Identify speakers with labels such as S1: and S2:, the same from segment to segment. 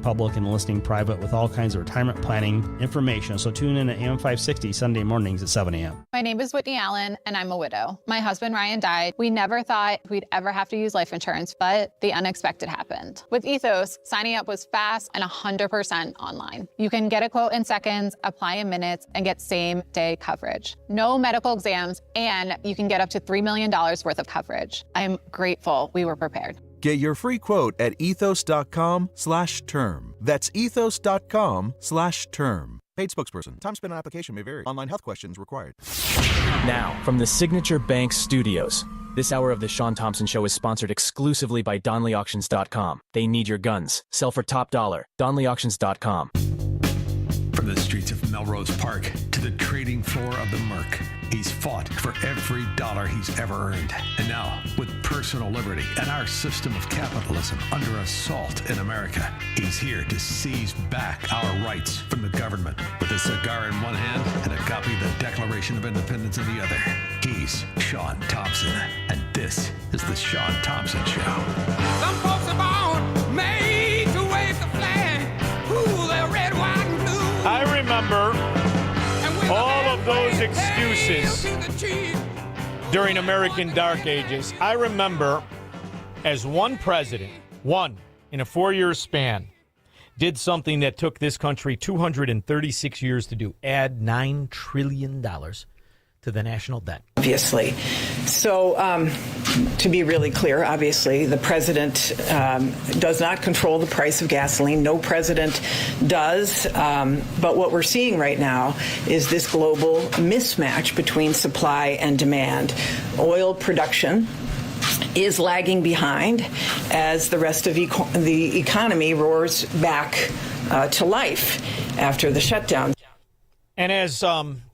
S1: enlisting public and enlisting private with all kinds of retirement planning information. So tune in at AM 560 Sunday mornings at 7 a.m.
S2: My name is Whitney Allen, and I'm a widow. My husband, Ryan, died. We never thought we'd ever have to use life insurance, but the unexpected happened. With Ethos, signing up was fast and 100% online. You can get a quote in seconds, apply in minutes, and get same-day coverage. No medical exams, and you can get up to $3 million worth of coverage. I'm grateful we were prepared.
S3: Get your free quote at ethos.com/term. That's ethos.com/term. Paid spokesperson. Time spent on application may vary. Online health questions required.
S4: Now, from the Signature Bank Studios, this hour of the Shaun Thompson Show is sponsored exclusively by DonleyAuctions.com. They need your guns. Sell for top dollar. DonleyAuctions.com.
S5: From the streets of Melrose Park to the trading floor of the Merc, he's fought for every dollar he's ever earned. And now, with personal liberty and our system of capitalism under assault in America, he's here to seize back our rights from the government. With a cigar in one hand and a copy of the Declaration of Independence in the other, he's Shaun Thompson. And this is the Shaun Thompson Show.
S6: Some folks are born made to wave the flag. Ooh, they're red, white, and blue.
S7: I remember all of those excuses during American Dark Ages. I remember as one president, one in a 4-year span, did something that took this country 236 years to do, add $9 trillion to the national debt.
S8: Obviously. So to be really clear, obviously, the president does not control the price of gasoline. No president does. But what we're seeing right now is this global mismatch between supply and demand. Oil production is lagging behind as the rest of the economy roars back to life after the shutdown.
S7: And as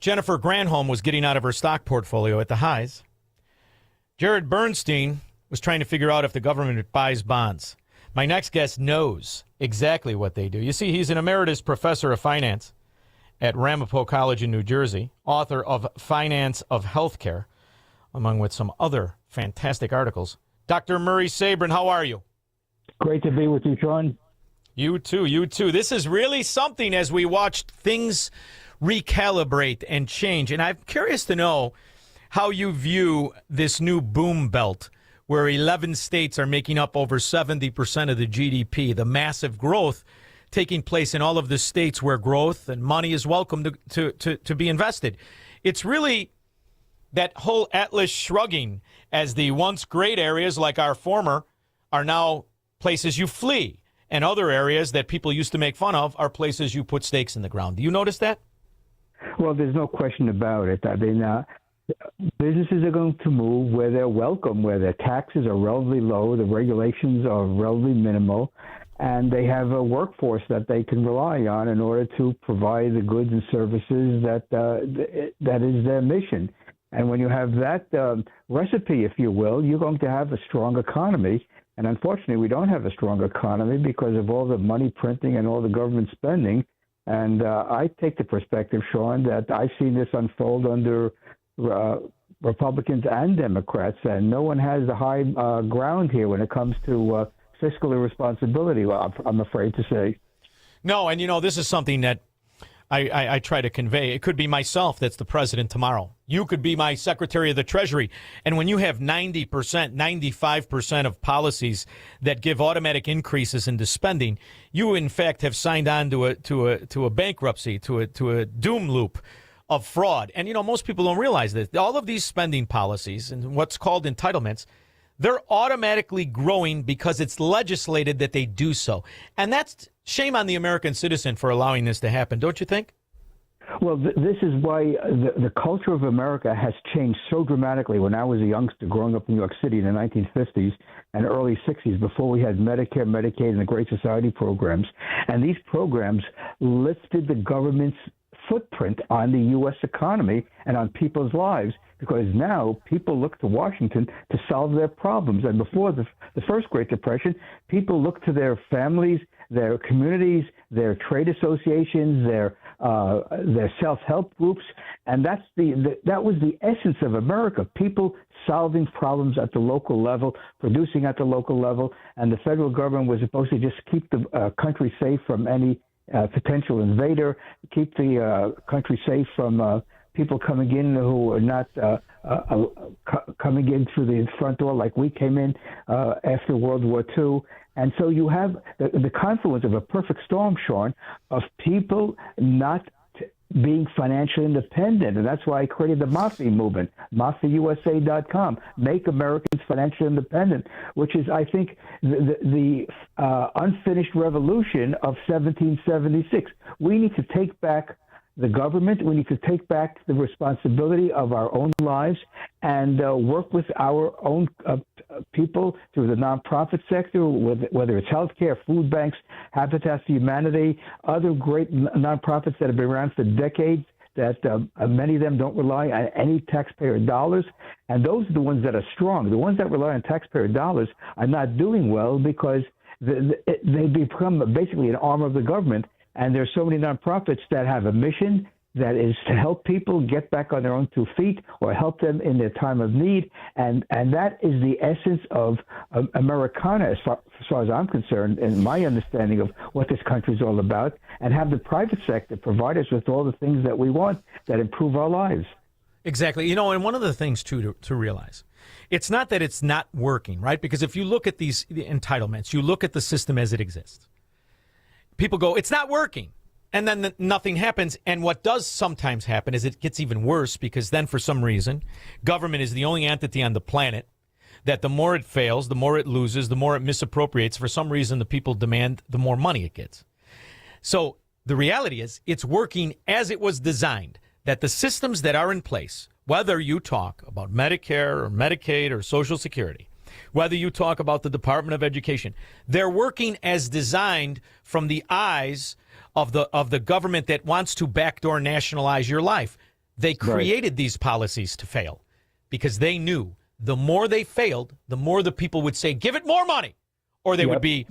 S7: Jennifer Granholm was getting out of her stock portfolio at the highs, Jared Bernstein was trying to figure out if the government buys bonds. My next guest knows exactly what they do. You see, he's an emeritus professor of finance at Ramapo College in New Jersey, author of Finance of Healthcare, among with some other fantastic articles. Dr. Murray Sabrin, how are you?
S9: Great to be with you, Shaun.
S7: You too, you too. This is really something as we watched things recalibrate and change. And I'm curious to know how you view this new boom belt where 11 states are making up over 70% of the GDP, the massive growth taking place in all of the states where growth and money is welcome to be invested. It's really that whole Atlas shrugging as the once great areas like our former are now places you flee, and other areas that people used to make fun of are places you put stakes in the ground. Do you notice that?
S9: Well, there's no question about it. I mean, businesses are going to move where they're welcome, where their taxes are relatively low, the regulations are relatively minimal, and they have a workforce that they can rely on in order to provide the goods and services that is their mission. And when you have that recipe, if you will, you're going to have a strong economy. And unfortunately, we don't have a strong economy because of all the money printing and all the government spending. And I take the perspective, Shaun, that I've seen this unfold under Republicans and Democrats, and no one has the high ground here when it comes to fiscal irresponsibility, I'm afraid to say.
S7: No, and this is something that I try to convey. It could be myself that's the president tomorrow. You could be my Secretary of the Treasury. And when you have 90%, 95% of policies that give automatic increases into spending, you in fact have signed on to a bankruptcy, to a doom loop of fraud. And most people don't realize this. All of these spending policies and what's called entitlements, they're automatically growing because it's legislated that they do so. And that's shame on the American citizen for allowing this to happen, don't you think?
S9: Well, this is why the culture of America has changed so dramatically. When I was a youngster growing up in New York City in the 1950s and early 60s, before we had Medicare, Medicaid, and the Great Society programs, and these programs lifted the government's footprint on the U.S. economy and on people's lives, because now people look to Washington to solve their problems. And before the first Great Depression, people looked to their families, their communities, their trade associations, their their self-help groups, and that was the essence of America. People solving problems at the local level, producing at the local level, and the federal government was supposed to just keep the country safe from any potential invader, keep the country safe from people coming in who are not coming in through the front door like we came in after World War II. And so you have the confluence of a perfect storm, Shaun, of people not being financially independent. And that's why I created the Mafia movement, MafiaUSA.com, Make Americans Financially Independent, which is, I think, the unfinished revolution of 1776. We need to take back the government. We need to take back the responsibility of our own lives and work with our own people through the nonprofit sector, whether it's healthcare, food banks, Habitat for Humanity, other great nonprofits that have been around for decades, that many of them don't rely on any taxpayer dollars. And those are the ones that are strong. The ones that rely on taxpayer dollars are not doing well because they become basically an arm of the government. And there's so many nonprofits that have a mission that is to help people get back on their own 2 feet or help them in their time of need. And that is the essence of Americana, as far as I'm concerned, and my understanding of what this country is all about, and have the private sector provide us with all the things that we want that improve our lives.
S7: Exactly. You know, and one of the things, too, to realize, it's not that it's not working, right? Because if you look at the entitlements, you look at the system as it exists. People go, it's not working. And then nothing happens. And what does sometimes happen is it gets even worse because then for some reason, government is the only entity on the planet that the more it fails, the more it loses, the more it misappropriates. For some reason, the people demand the more money it gets. So the reality is it's working as it was designed, that the systems that are in place, whether you talk about Medicare or Medicaid or Social Security, whether you talk about the Department of Education, they're working as designed from the eyes of the government that wants to backdoor nationalize your life. They created these policies to fail because they knew the more they failed, the more the people would say, give it more money, or they would be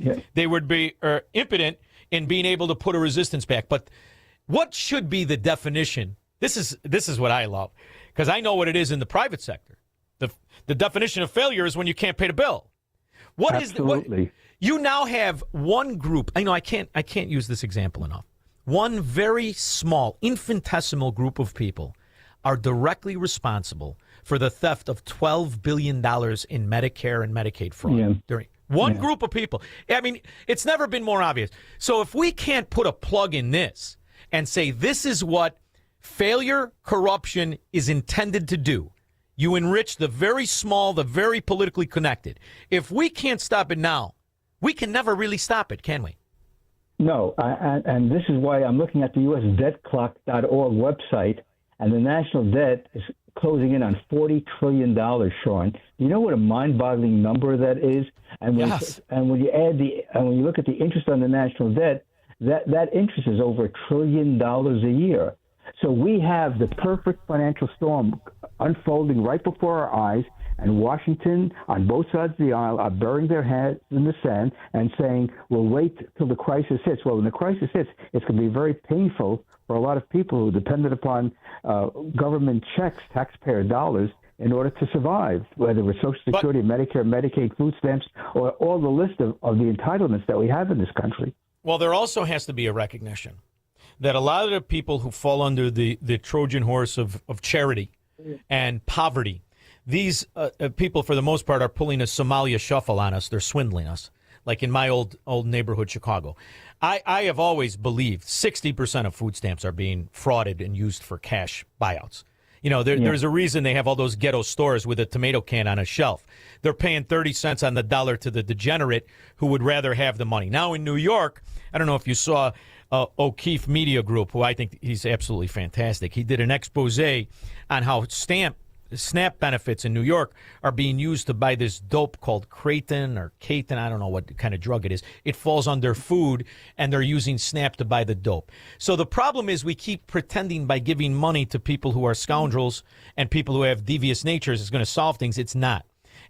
S7: impotent in being able to put a resistance back. But what should be the definition? This is what I love, because I know what it is in the private sector. The definition of failure is when you can't pay the bill. Absolutely. You now have one group. I know I can't use this example enough. One very small, infinitesimal group of people are directly responsible for the theft of $12 billion in Medicare and Medicaid fraud. One group of people. I mean, it's never been more obvious. So if we can't put a plug in this and say this is what failure, corruption is intended to do, you enrich the very small, the very politically connected. If we can't stop it now, we can never really stop it, can we?
S9: No, and this is why I'm looking at the USDebtClock.org website, and the national debt is closing in on $40 trillion, Shaun. You know what a mind-boggling number that is? And when, when you look at the interest on the national debt, that interest is over $1 trillion a year. So we have the perfect financial storm unfolding right before our eyes, and Washington, on both sides of the aisle, are burying their heads in the sand and saying, we'll wait till the crisis hits. Well, when the crisis hits, it's going to be very painful for a lot of people who depended upon government checks, taxpayer dollars, in order to survive, whether it's Social Security, Medicare, Medicaid, food stamps, or all the list of the entitlements that we have in this country.
S7: Well, there also has to be a recognition that a lot of the people who fall under the Trojan horse of charity and poverty, these people, for the most part, are pulling a Somalia shuffle on us. They're swindling us, like in my old neighborhood, Chicago. I have always believed 60% of food stamps are being frauded and used for cash buyouts. You know, there's a reason they have all those ghetto stores with a tomato can on a shelf. They're paying 30 cents on the dollar to the degenerate who would rather have the money. Now in New York, I don't know if you saw O'Keefe Media Group, who I think he's absolutely fantastic. He did an expose on how SNAP benefits in New York are being used to buy this dope called Kraton or Katon. I don't know what kind of drug it is. It falls under food, and they're using SNAP to buy the dope. So the problem is we keep pretending by giving money to people who are scoundrels and people who have devious natures is going to solve things. It's not.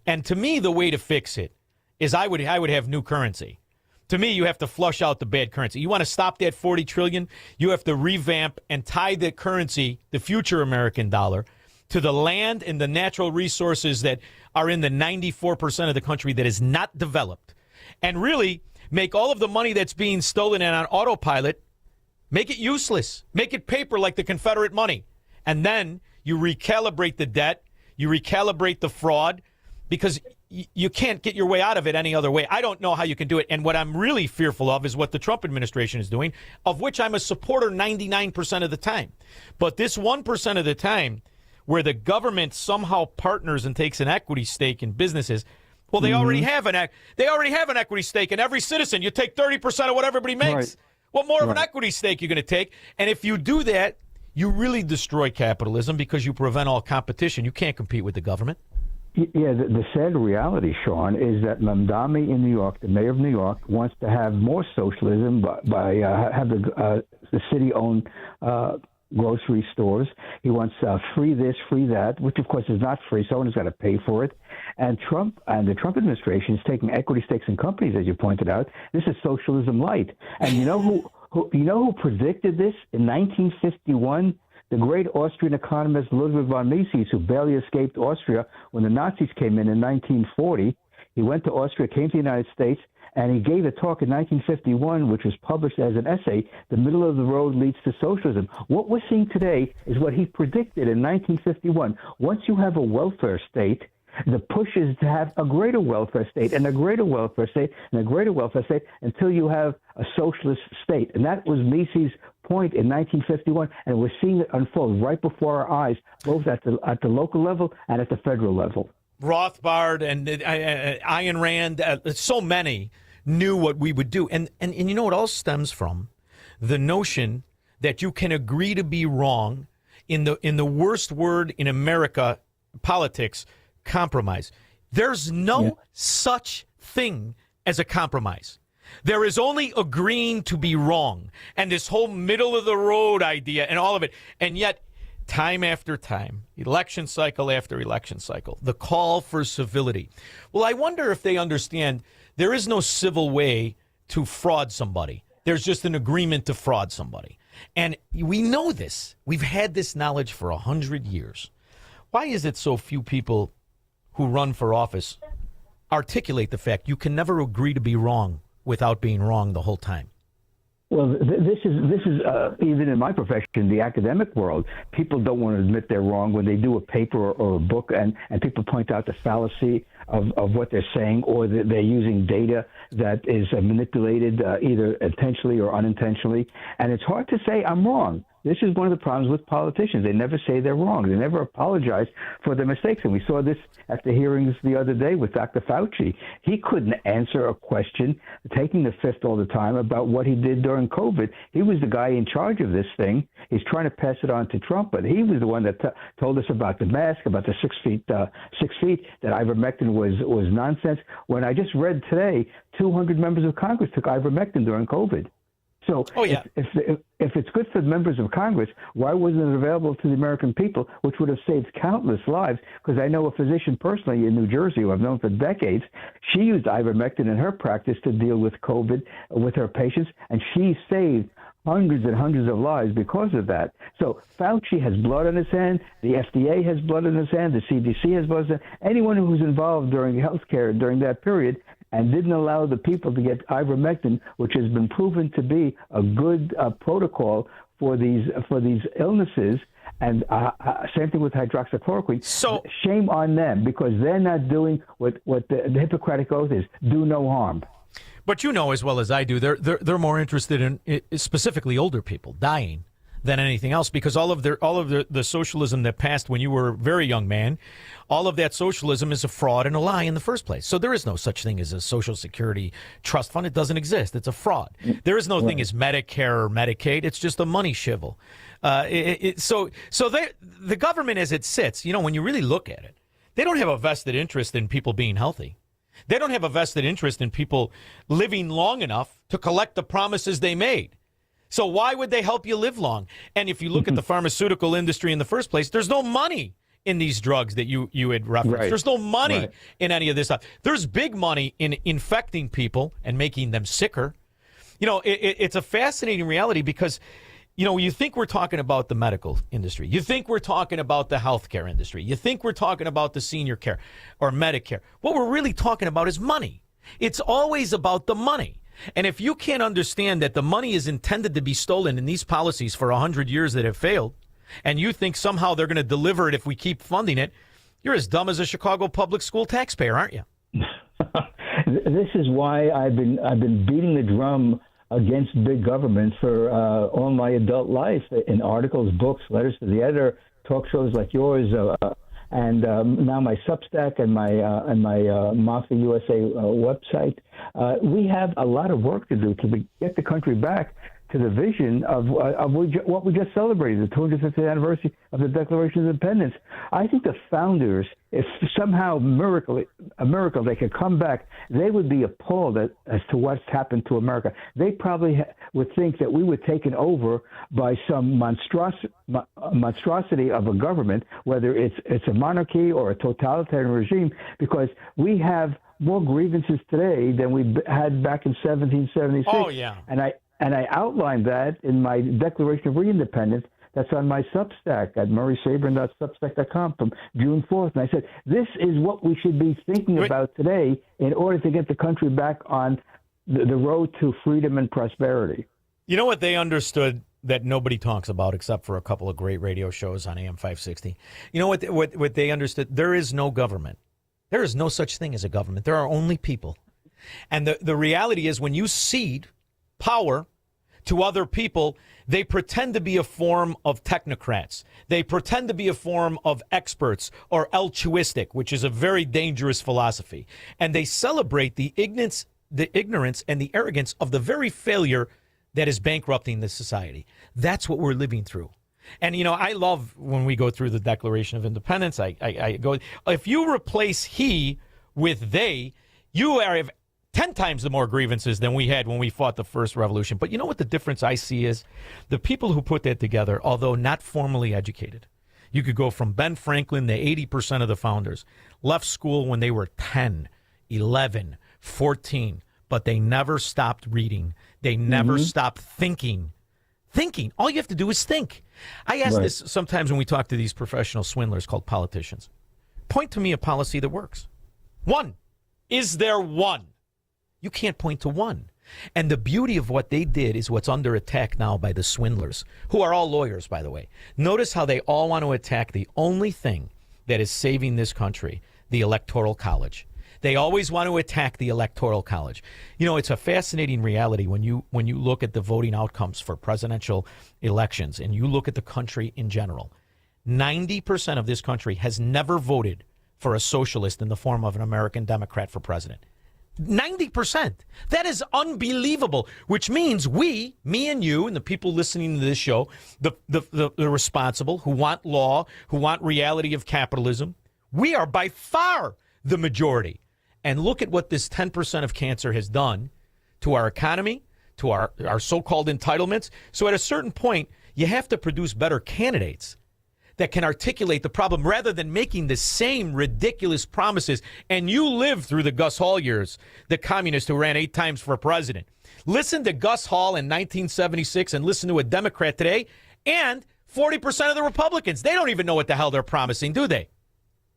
S7: And to me, the way to fix it is I would have new currency. To me, you have to flush out the bad currency. You want to stop that $40 trillion, you have to revamp and tie the currency, the future American dollar, to the land and the natural resources that are in the 94% of the country that is not developed. And really make all of the money that's being stolen and on autopilot, make it useless. Make it paper like the Confederate money. And then you recalibrate the debt, you recalibrate the fraud, because you can't get your way out of it any other way. I don't know how you can do it. And what I'm really fearful of is what the Trump administration is doing, of which I'm a supporter 99% of the time. But this 1% of the time where the government somehow partners and takes an equity stake in businesses, well, they already have an equity stake in every citizen. You take 30% of what everybody makes.
S9: Right.
S7: What more of an equity stake you're going to take? And if you do that, you really destroy capitalism because you prevent all competition. You can't compete with the government.
S9: Yeah, the sad reality, Shaun, is that Mamdani in New York, the mayor of New York, wants to have more socialism by have the city own grocery stores. He wants free this, free that, which of course is not free. Someone has got to pay for it. And Trump and the Trump administration is taking equity stakes in companies, as you pointed out. This is socialism light. And you know who predicted this in 1951? The great Austrian economist Ludwig von Mises, who barely escaped Austria when the Nazis came in 1940. He went to Austria, came to the United States, and he gave a talk in 1951, which was published as an essay, The Middle of the Road Leads to Socialism. What we're seeing today is what he predicted in 1951. Once you have a welfare state, the push is to have a greater welfare state and a greater welfare state and a greater welfare state until you have a socialist state. And that was Mises' point in 1951, and we're seeing it unfold right before our eyes, both at the local level and at the federal level.
S7: Rothbard and Ayn Rand, so many knew what we would do. And you know, it all stems from the notion that you can agree to be wrong in the worst word in America politics, compromise. There's no such thing as a compromise. There is only agreeing to be wrong. And this whole middle of the road idea and all of it. And yet, time after time, election cycle after election cycle, the call for civility. Well, I wonder if they understand there is no civil way to fraud somebody. There's just an agreement to fraud somebody. And we know this. We've had this knowledge for 100 years. Why is it so few people who run for office articulate the fact you can never agree to be wrong without being wrong the whole time?
S9: Well, this is even in my profession, the academic world, people don't want to admit they're wrong when they do a paper or a book, and people point out the fallacy of what they're saying, or that they're using data that is manipulated either intentionally or unintentionally. And it's hard to say I'm wrong. This is one of the problems with politicians. They never say they're wrong. They never apologize for their mistakes. And we saw this at the hearings the other day with Dr. Fauci. He couldn't answer a question, taking the fifth all the time, about what he did during COVID. He was the guy in charge of this thing. He's trying to pass it on to Trump, but he was the one that told us about the mask, about the 6 feet, that ivermectin was nonsense. When I just read today, 200 members of Congress took ivermectin during COVID. So if it's good for members of Congress, why wasn't it available to the American people, which would have saved countless lives? Because I know a physician personally in New Jersey who I've known for decades. She used ivermectin in her practice to deal with COVID with her patients, and she saved hundreds and hundreds of lives because of that. So Fauci has blood on his hand. The FDA has blood on his hand. The CDC has blood on his hand. Anyone who was involved during healthcare during that period and didn't allow the people to get ivermectin, which has been proven to be a good protocol for these illnesses, and same thing with hydroxychloroquine. So shame on them, because they're not doing what the Hippocratic Oath is: do no harm.
S7: But you know as well as I do, they're more interested in specifically older people dying than anything else, because all of the socialism that passed when you were a very young man, all of that socialism is a fraud and a lie in the first place. So there is no such thing as a Social Security trust fund. It doesn't exist. It's a fraud. There is no thing as Medicare or Medicaid. It's just a money shivel. So the government as it sits, you know, when you really look at it, they don't have a vested interest in people being healthy. They don't have a vested interest in people living long enough to collect the promises they made. So why would they help you live long? And if you look at the pharmaceutical industry in the first place, there's no money in these drugs that you had referenced.
S9: Right.
S7: There's no money
S9: Right.
S7: in any of this stuff. There's big money in infecting people and making them sicker. You know, it's a fascinating reality because, you know, you think we're talking about the medical industry. You think we're talking about the healthcare industry. You think we're talking about the senior care or Medicare. What we're really talking about is money. It's always about the money. And if you can't understand that the money is intended to be stolen in these policies for 100 years that have failed, and you think somehow they're going to deliver it if we keep funding it, you're as dumb as a Chicago public school taxpayer, aren't you?
S9: This is why I've been beating the drum against big government for all my adult life in articles, books, letters to the editor, talk shows like yours, and now my Substack and my Mafia USA website. We have a lot of work to do to get the country back to the vision of what we just celebrated, the 250th anniversary of the Declaration of Independence. I think the founders, if somehow a miracle they could come back, they would be appalled as to what's happened to America. They probably would think that we were taken over by some monstrosity of a government, whether it's a monarchy or a totalitarian regime, because we have more grievances today than we had back in 1776.
S7: Oh, yeah.
S9: And I outlined that in my Declaration of Independence that's on my Substack at murraysabrin.substack.com from June 4th. And I said, this is what we should be thinking about today in order to get the country back on the road to freedom and prosperity.
S7: You know what they understood that nobody talks about except for a couple of great radio shows on AM 560? You know what they understood? There is no government. There is no such thing as a government. There are only people. And the reality is when you cede power to other people, they pretend to be a form of technocrats. They pretend to be a form of experts or altruistic, which is a very dangerous philosophy. And they celebrate the ignorance and the arrogance of the very failure that is bankrupting this society. That's what we're living through. And, you know, I love when we go through the Declaration of Independence, I go, if you replace he with they, you have 10 times the more grievances than we had when we fought the first revolution. But you know what the difference I see is? The people who put that together, although not formally educated, you could go from Ben Franklin, the 80% of the founders, left school when they were 10, 11, 14, but they never stopped reading. They never stopped thinking. Thinking. All you have to do is think. I ask this sometimes when we talk to these professional swindlers called politicians. Point to me a policy that works. One. Is there one? You can't point to one. And the beauty of what they did is what's under attack now by the swindlers, who are all lawyers, by the way. Notice how they all want to attack the only thing that is saving this country, the Electoral College. They always want to attack the Electoral College. You know, it's a fascinating reality when you look at the voting outcomes for presidential elections and you look at the country in general. 90% of this country has never voted for a socialist in the form of an American Democrat for president. 90%. That is unbelievable, which means we, me and you, and the people listening to this show, the responsible, who want law, who want reality of capitalism, we are by far the majority. And look at what this 10% of cancer has done to our economy, to our so-called entitlements. So at a certain point, you have to produce better candidates that can articulate the problem rather than making the same ridiculous promises. And you lived through the Gus Hall years, the communist who ran 8 times for president. Listen to Gus Hall in 1976 and listen to a Democrat today, and 40% of the Republicans. They don't even know what the hell they're promising, do they?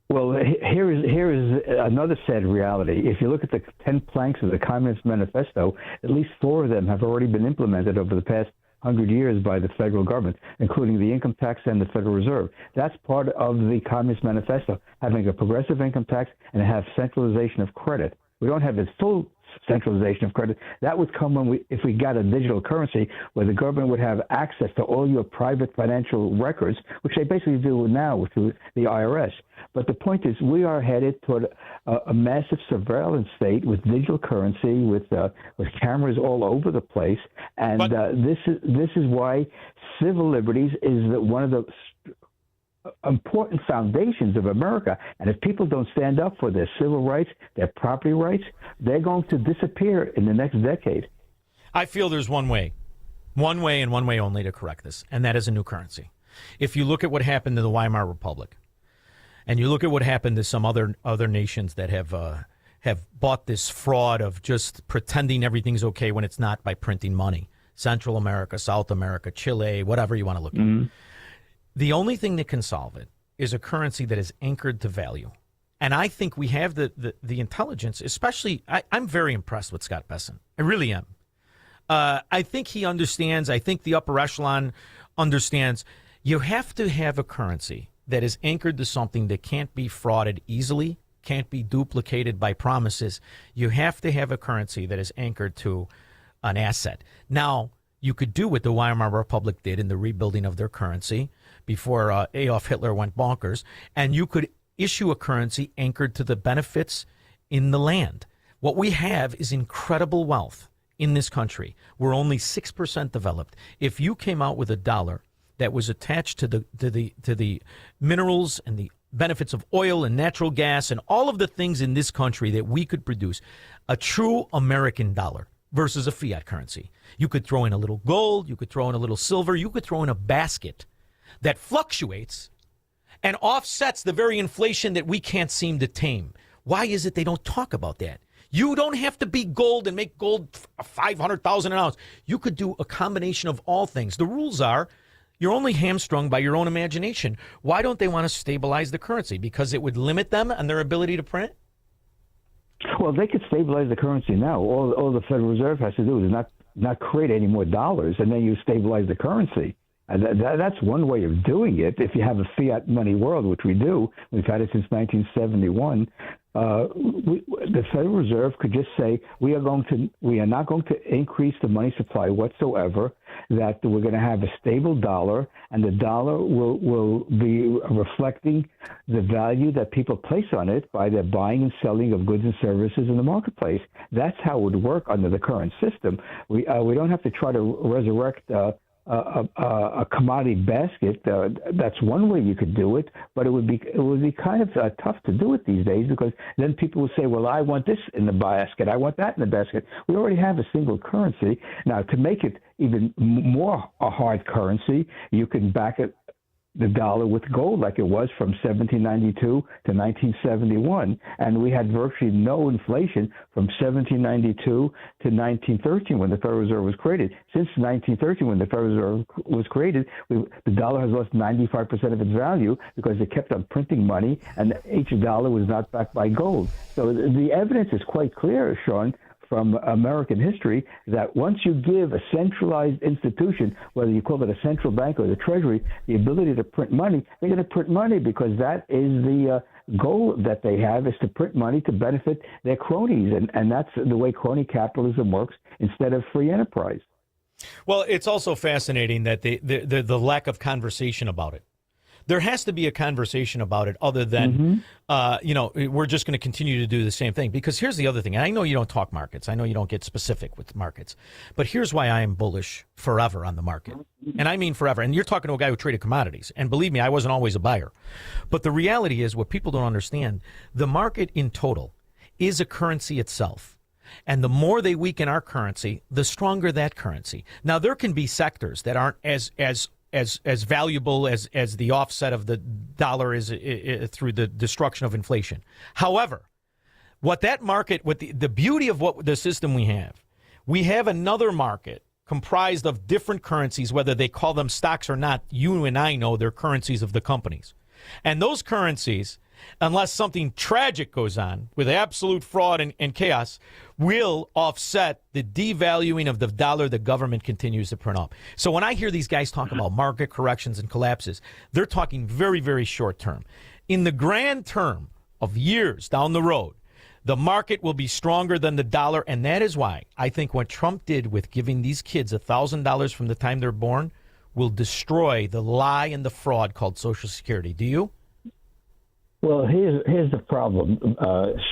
S9: Well, here is another sad reality. If you look at the 10 planks of the Communist Manifesto, at least 4 of them have already been implemented over the past 100 years by the federal government, including the income tax and the Federal Reserve. That's part of the Communist Manifesto, having a progressive income tax and have centralization of credit. We don't have its full centralization of credit. That would come if we got a digital currency where the government would have access to all your private financial records, which they basically do now through the IRS. But the point is, we are headed toward a massive surveillance state with digital currency, with cameras all over the place, and this is why civil liberties is one of the important foundations of America. And if people don't stand up for their civil rights, their property rights, they're going to disappear in the next decade.
S7: I feel there's one way and one way only to correct this, and that is a new currency. If you look at what happened to the Weimar Republic, And you look at what happened to some other nations that have bought this fraud of just pretending everything's okay when it's not by printing money. Central America, South America, Chile, whatever you want to look at. The only thing that can solve it is a currency that is anchored to value. And I think we have the intelligence, especially, I'm very impressed with Scott Bessent. I really am. I think he understands. I think the upper echelon understands. You have to have a currency that is anchored to something that can't be frauded easily, can't be duplicated by promises. You have to have a currency that is anchored to an asset. Now, you could do what the Weimar Republic did in the rebuilding of their currency before Adolf Hitler went bonkers, and you could issue a currency anchored to the benefits in the land. What we have is incredible wealth in this country. We're only 6% developed. If you came out with a dollar that was attached to the minerals and the benefits of oil and natural gas and all of the things in this country that we could produce, a true American dollar versus a fiat currency. You could throw in a little gold, you could throw in a little silver, you could throw in a basket that fluctuates and offsets the very inflation that we can't seem to tame. Why is it they don't talk about that? You don't have to be gold and make gold $500,000 an ounce. You could do a combination of all things. The rules are you're only hamstrung by your own imagination. Why don't they want to stabilize the currency? Because it would limit them and their ability to print?
S9: Well, they could stabilize the currency now. All the Federal Reserve has to do is not create any more dollars, and then you stabilize the currency. That's one way of doing it. If you have a fiat money world, which we do, we've had it since 1971. The Federal Reserve could just say we are not going to increase the money supply whatsoever. That we're going to have a stable dollar, and the dollar will be reflecting the value that people place on it by their buying and selling of goods and services in the marketplace. That's how it would work under the current system. We don't have to try to resurrect a commodity basket. That's one way you could do it, but it would be kind of tough to do it these days, because then people will say, well, I want this in the basket, I want that in the basket. We already have a single currency. Now, to make it even more a hard currency, you can back it, the dollar, with gold, like it was from 1792 to 1971. And we had virtually no inflation from 1792 to 1913 when the Federal Reserve was created. Since 1913, when the Federal Reserve was created, the dollar has lost 95% of its value because they kept on printing money, and each dollar was not backed by gold. So the evidence is quite clear, Shaun, from American history, that once you give a centralized institution, whether you call it a central bank or the Treasury, the ability to print money, they're going to print money because that is the goal that they have, is to print money to benefit their cronies. And that's the way crony capitalism works instead of free enterprise.
S7: Well, it's also fascinating that the lack of conversation about it. There has to be a conversation about it other than, we're just going to continue to do the same thing. Because here's the other thing. And I know you don't talk markets. I know you don't get specific with markets. But here's why I am bullish forever on the market. And I mean forever. And you're talking to a guy who traded commodities. And believe me, I wasn't always a buyer. But the reality is, what people don't understand, the market in total is a currency itself. And the more they weaken our currency, the stronger that currency. Now, there can be sectors that aren't as valuable as the offset of the dollar is through the destruction of inflation. However, what that market, what the beauty of what the system we have another market comprised of different currencies, whether they call them stocks or not. You and I know they're currencies of the companies. And those currencies, unless something tragic goes on with absolute fraud and chaos, will offset the devaluing of the dollar the government continues to print up. So when I hear these guys talk about market corrections and collapses, they're talking very, very short term. In the grand term of years down the road, the market will be stronger than the dollar, and that is why I think what Trump did with giving these kids $1,000 from the time they're born will destroy the lie and the fraud called Social Security. Do you?
S9: Well, here's the problem,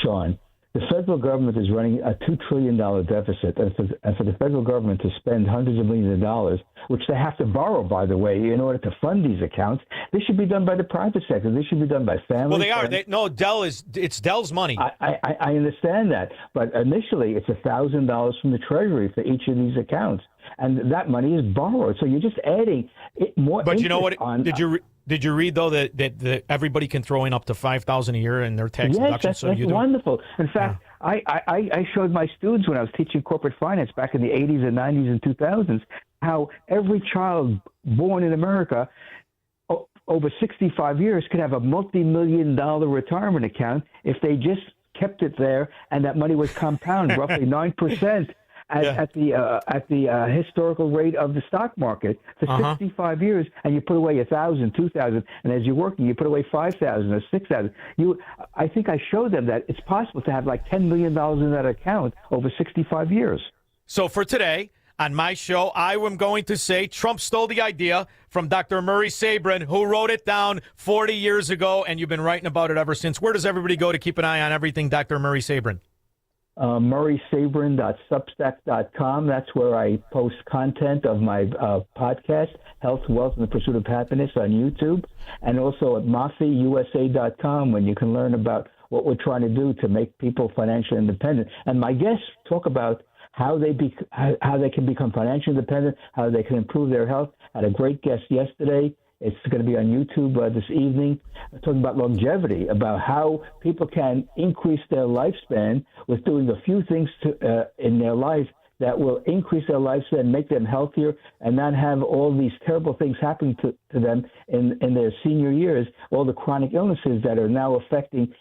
S9: Shaun. The federal government is running a $2 trillion deficit, and for the federal government to spend hundreds of millions of dollars, which they have to borrow, by the way, in order to fund these accounts, this should be done by the private sector. This should be done by families.
S7: Well, they are. It's Dell's money.
S9: I understand that, but initially it's $1,000 from the Treasury for each of these accounts. and that money is borrowed. So you're just adding more.
S7: But you know what?
S9: On,
S7: Did you read though that everybody can throw in up to $5,000 a year in their tax deduction?
S9: Yes, that's wonderful. In fact, I showed my students when I was teaching corporate finance back in the 80s and 90s and 2000s how every child born in America over 65 years could have a multi-million-dollar retirement account if they just kept it there, and that money was compounded roughly 9%. At the historical rate of the stock market for 65 years, and you put away 1,000, 2,000, and as you're working, you put away 5,000 or 6,000. I think I showed them that it's possible to have like $10 million in that account over 65 years.
S7: So for today, on my show, I am going to say Trump stole the idea from Dr. Murray Sabrin, who wrote it down 40 years ago, and you've been writing about it ever since. Where does everybody go to keep an eye on everything Dr. Murray Sabrin? MurraySabrin.substack.com. That's where I post content of my podcast, Health, Wealth, and the Pursuit of Happiness on YouTube, and also at MossieUSA.com, when you can learn about what we're trying to do to make people financially independent. And my guests talk about how they can become financially independent, how they can improve their health. I had a great guest yesterday. It's going to be on YouTube this evening, talking about longevity, about how people can increase their lifespan with doing a few things in their life that will increase their lifespan, make them healthier, and not have all these terrible things happening to them in their senior years, all the chronic illnesses that are now affecting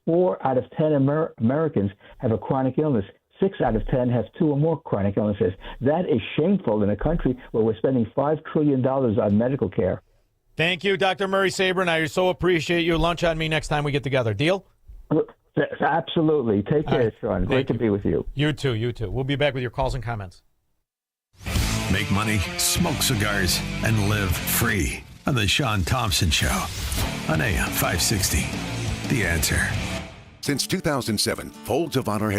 S7: 4 out of 10 Americans have a chronic illness. 6 out of 10 have 2 or more chronic illnesses. That is shameful in a country where we're spending $5 trillion on medical care. Thank you, Dr. Murray Sabrin. I so appreciate you. Lunch on me next time we get together. Deal?
S9: Absolutely. Take care, Shaun. Great to be with you.
S7: You too. You too. We'll be back with your calls and comments.
S5: Make money, smoke cigars, and live free on the Shaun Thompson Show on AM 560. The Answer.
S10: Since 2007, Folds of Honor has